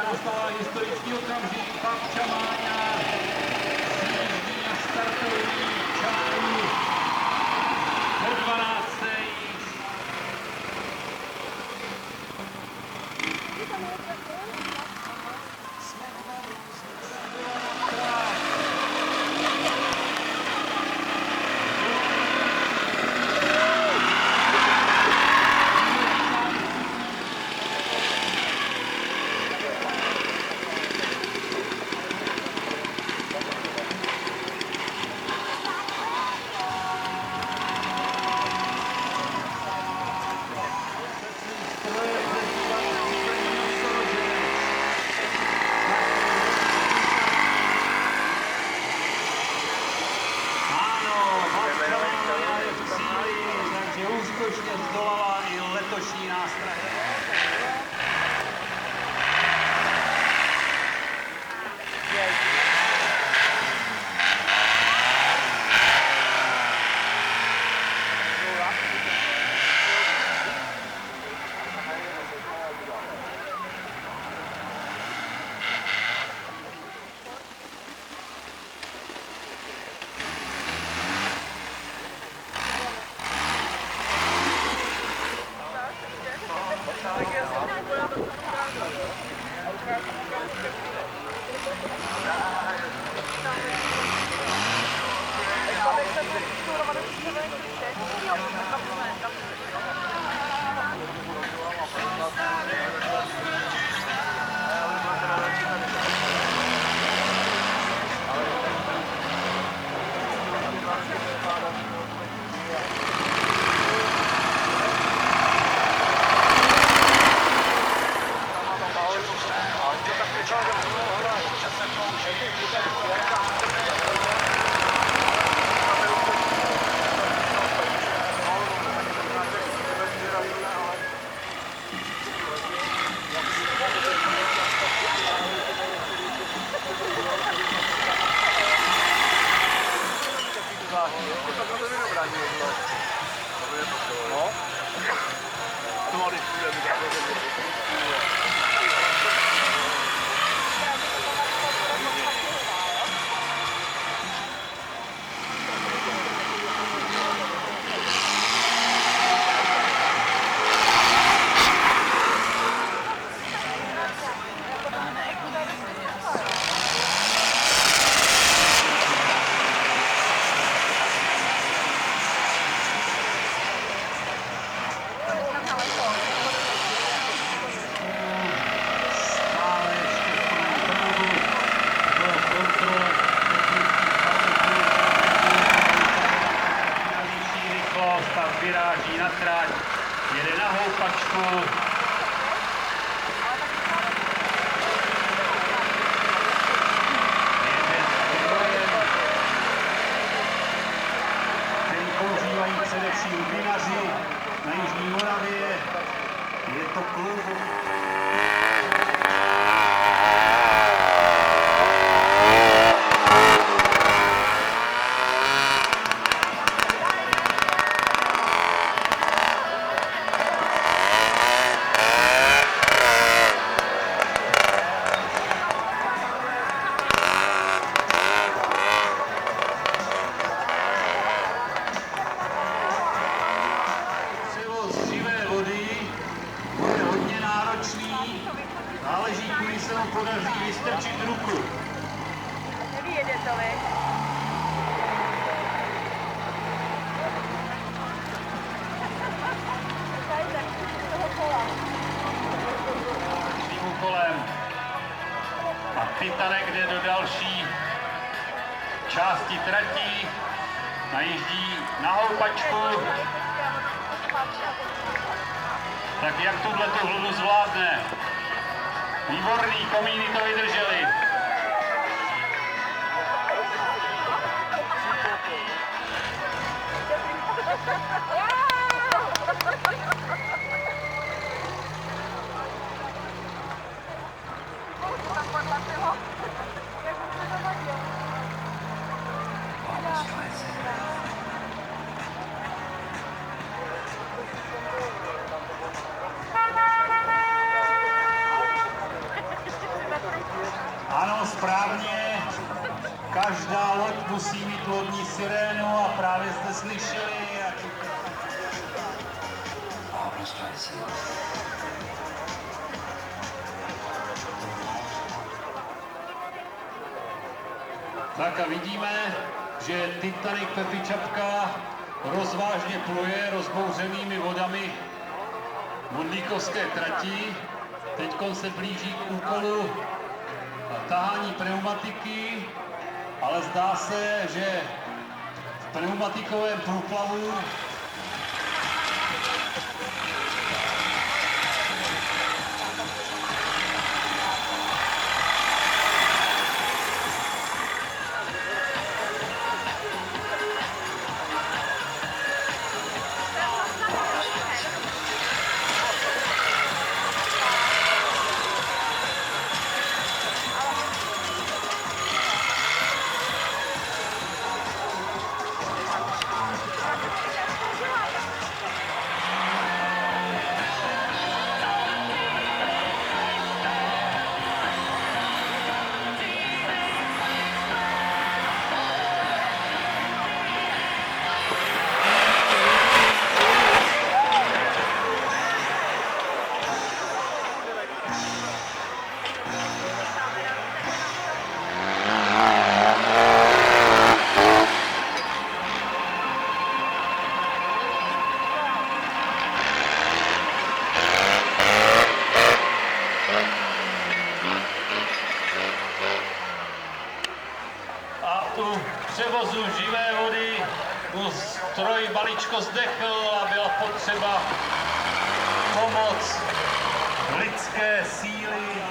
Nastává historický okamžik, pan Čamáňa sjíždí na startovní čáru po 12. Úspěšně zdolala i letošní nástrahy. Vyráží na trať, jede na houpačku. Jede strojem, který nejlepší lubinaři na Jižní Moravě. Je to klub. Převoz živé vody bude hodně náročný. Záleží, kudy se mu podaří vystrčit ruku. Nevyjede to, veď? Tím úkolem. A Titanek jde do další části tratí. Najíždí na houpačku. Tak jak tuhletu hludu zvládne? Výborný, komíny to vydrželi. Ano, správně. Každá loď musí mít lodní sirénu a právě jste slyšeli, jak... Tak a vidíme, že Titanic Pepi Čapka rozvážně pluje rozbouřenými vodami Modlíkovské trati. Teď se blíží k úkolu tahání pneumatiky, ale zdá se, že v pneumatikovém průplavu u převozu živé vody mu stroj maličko zdechl a byla potřeba pomoc lidské síly.